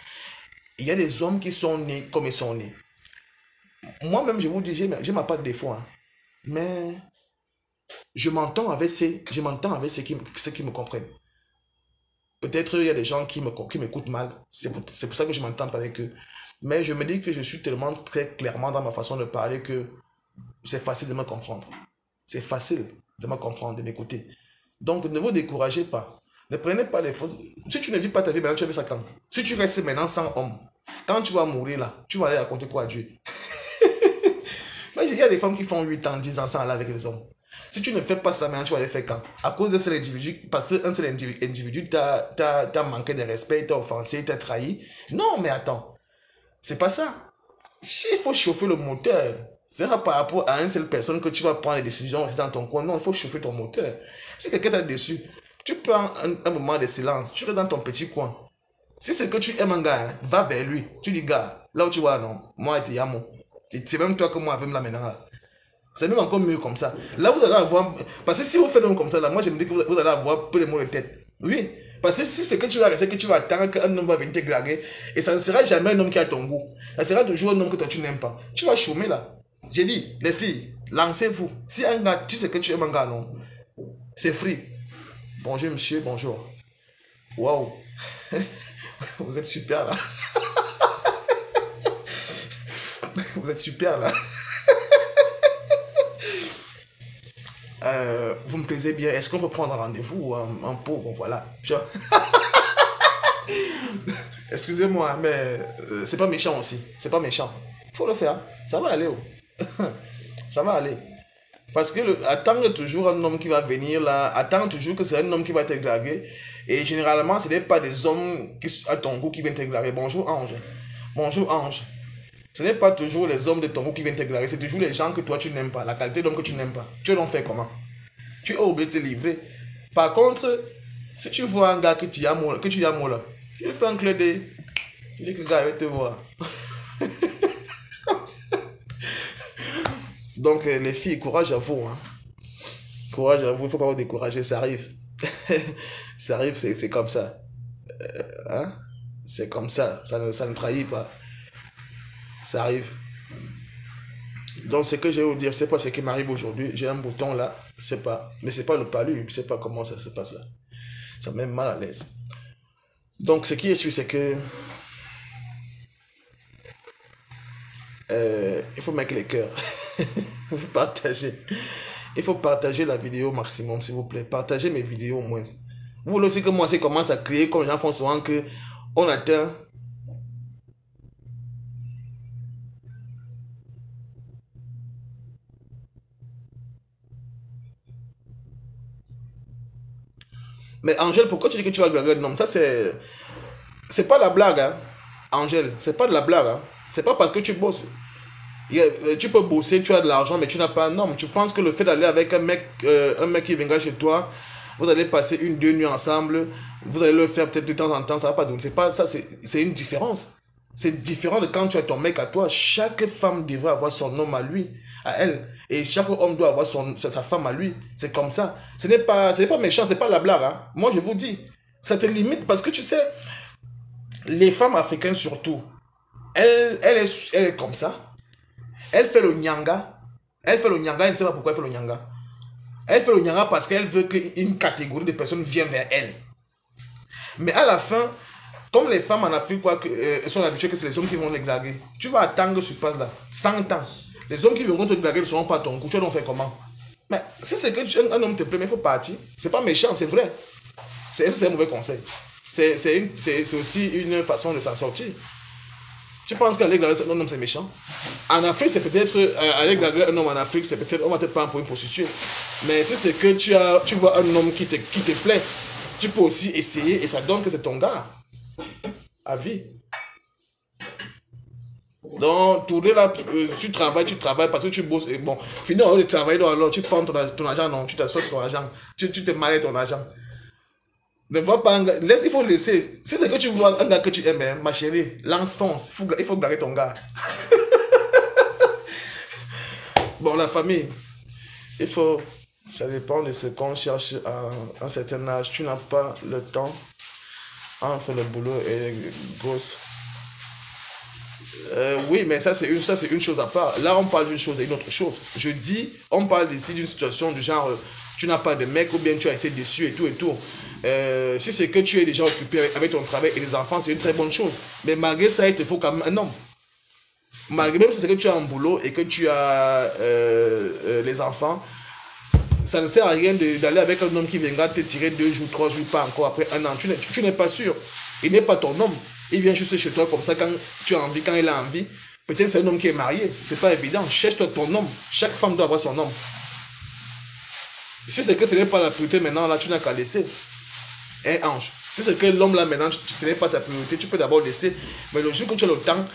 il y a des hommes qui sont nés comme ils sont nés. Moi-même, je vous dis, j'ai ma part de défaut. Hein. Mais je m'entends avec ceux qui me comprennent. Peut-être il y a des gens qui m'écoutent mal. C'est pour ça que je m'entends pas avec eux. Mais je me dis que je suis tellement très clairement dans ma façon de parler que c'est facile de me comprendre. C'est facile de me comprendre, de m'écouter. Donc, ne vous découragez pas. Ne prenez pas les fautes. Si tu ne vis pas ta vie maintenant, tu vas faire ça quand? Si tu restes maintenant sans homme, quand tu vas mourir là, tu vas aller raconter quoi à Dieu? Mais il y a des femmes qui font 8 ans, 10 ans sans aller avec les hommes. Si tu ne fais pas ça maintenant, tu vas aller faire quand? À cause d'un seul individu, parce qu'un seul individu t'a manqué de respect, t'a offensé, t'a trahi. Non, mais attends. C'est pas ça. Il faut chauffer le moteur. C'est pas par rapport à une seule personne que tu vas prendre les décisions, rester dans ton coin. Non, il faut chauffer ton moteur. Si quelqu'un t'a déçu, tu prends un moment de silence, tu restes dans ton petit coin. Si c'est que tu aimes un gars, hein, va vers lui. Tu dis, gars, là où tu vois, non, moi, t'es Yamo. C'est même toi que moi, avec là maintenant. Là. C'est même encore mieux comme ça. Là, vous allez avoir. Parce que si vous faites comme ça, là, moi, je me dis que vous allez avoir peu de mots de tête. Oui. Parce que si c'est que tu vas rester, que tu vas attendre qu'un homme va venir te glaguer, et ça ne sera jamais un homme qui a ton goût. Ça sera toujours un homme que toi tu n'aimes pas. Tu vas chômer là. J'ai dit, les filles, lancez-vous. Si un gars, tu sais que tu aimes un gars, non, c'est free. Bonjour monsieur, bonjour. Waouh. Vous êtes super là. Vous êtes super là. Vous me plaisez bien. Est-ce qu'on peut prendre un rendez-vous un pot? Bon, voilà. Excusez-moi, mais c'est pas méchant aussi. C'est pas méchant. Faut le faire. Ça va aller. Oh. Ça va aller. Parce que attendre toujours un homme qui va venir là, attendre toujours que c'est un homme qui va te glaguer. Et généralement, ce n'est pas des hommes qui, à ton goût qui viennent te glaguer. Bonjour Ange. Bonjour Ange. Ce n'est pas toujours les hommes de ton goût qui viennent te glaguer. C'est toujours les gens que toi tu n'aimes pas. La qualité d'homme que tu n'aimes pas. Tu l'en fais comment? Tu es obligé de te livrer. Par contre, si tu vois un gars que tu as là, tu lui fais un clin d'œil. Tu dis que le gars va te voir. Donc les filles, courage à vous. Hein. Courage à vous, il ne faut pas vous décourager, ça arrive. Ça arrive, c'est comme ça. Hein? C'est comme ça, ça ne trahit pas. Ça arrive. Donc ce que je vais vous dire, c'est pas ce qui m'arrive aujourd'hui. J'ai un bouton là, c'est pas. Mais c'est pas le palu, je sais pas comment ça se passe là. Ça me met mal à l'aise. Donc ce qui est sûr, c'est que il faut mettre les cœurs. Il faut partager. Il faut partager la vidéo au maximum, s'il vous plaît. Partagez mes vidéos au moins. Vous voulez aussi que moi, ça commence à crier comme les gens font souvent que on atteint. Mais Angèle, pourquoi tu dis que tu vas glaguer? Non, ça c'est pas la blague, hein. Angèle, c'est pas de la blague, hein. C'est pas parce que tu bosses. Tu peux bosser, tu as de l'argent, mais tu n'as pas un homme. Tu penses que le fait d'aller avec un mec qui viendra chez toi, vous allez passer 1-2 nuits ensemble, vous allez le faire peut-être de temps en temps, ça va pas donner. C'est pas ça, c'est une différence. C'est différent de quand tu as ton mec à toi. Chaque femme devrait avoir son homme à lui, à elle. Et chaque homme doit avoir sa femme à lui. C'est comme ça. Ce n'est pas méchant, c'est pas la blague. Hein. Moi, je vous dis, ça te limite parce que tu sais, les femmes africaines surtout, elle est comme ça. Elle fait le nyanga. Elle fait le nyanga, elle ne sait pas pourquoi elle fait le nyanga. Elle fait le nyanga parce qu'elle veut qu'une catégorie de personnes vienne vers elle. Mais à la fin, comme les femmes en Afrique sont habituées que c'est les hommes qui vont les glaguer, tu vas attendre sur place là, 100 ans. Les hommes qui viendront te glaguer ne seront pas ton coup. Tu vas donc faire comment? Mais si c'est que un homme te plaît, mais il faut partir. C'est pas méchant, c'est vrai. C'est un mauvais conseil. C'est aussi une façon de s'en sortir. Tu penses qu'aller glaguer un homme, c'est méchant? En Afrique, c'est peut-être, aller glaguer un homme en Afrique, c'est peut-être, on va te prendre pour une prostituée. Mais si c'est que tu vois un homme qui te plaît, tu peux aussi essayer et ça donne que c'est ton gars. À vie. Donc, tourner là, tu travailles parce que tu bosses. Et bon, finalement, de travailler, alors tu prends ton argent, non, tu t'assois sur ton argent, tu te maries ton argent. Ne vois pas un gars, il faut laisser. Si c'est que tu vois un gars que tu aimes, hein, ma chérie, lance, fonce. Il faut glaguer ton gars. Bon, la famille, il faut. Ça dépend de ce qu'on cherche à un certain âge. Tu n'as pas le temps entre le boulot et les gosses. Oui, mais ça c'est une chose à part. Là, on parle d'une chose et une autre chose. Je dis, on parle ici d'une situation du genre, tu n'as pas de mec ou bien tu as été déçu et tout et tout. Si c'est que tu es déjà occupé avec ton travail et les enfants, c'est une très bonne chose. Mais malgré ça, il te faut quand même un homme. Malgré même si c'est que tu as un boulot et que tu as les enfants, ça ne sert à rien d'aller avec un homme qui viendra te tirer 2 jours, 3 jours, pas encore après un an. Tu n'es pas sûr. Il n'est pas ton homme. Il vient juste chez toi comme ça quand tu as envie, quand il a envie. Peut-être c'est un homme qui est marié. C'est pas évident. Cherche-toi ton homme. Chaque femme doit avoir son homme. Si c'est que ce n'est pas la priorité maintenant, là, tu n'as qu'à laisser. Un ange. Si c'est que l'homme là maintenant, ce n'est pas ta priorité, tu peux d'abord laisser. Mais le jour que tu as le temps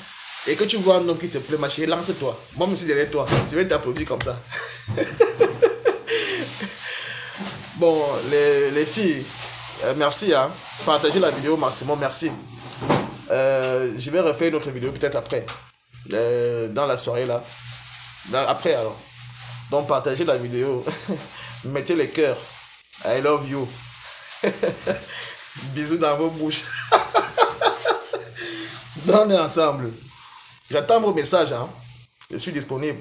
et que tu vois un homme qui te plaît, ma chérie, lance-toi. Moi, je suis derrière toi. Je vais t'applaudir comme ça. Bon, les filles, merci. Hein. Partagez la vidéo maximum, merci. Je vais refaire une autre vidéo peut-être après. Dans la soirée là. Après alors. Donc partagez la vidéo. Mettez les cœurs. I love you. Bisous dans vos bouches. On est ensemble. J'attends vos messages. Hein. Je suis disponible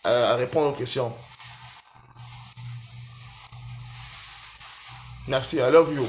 à répondre aux questions. Merci, I love you.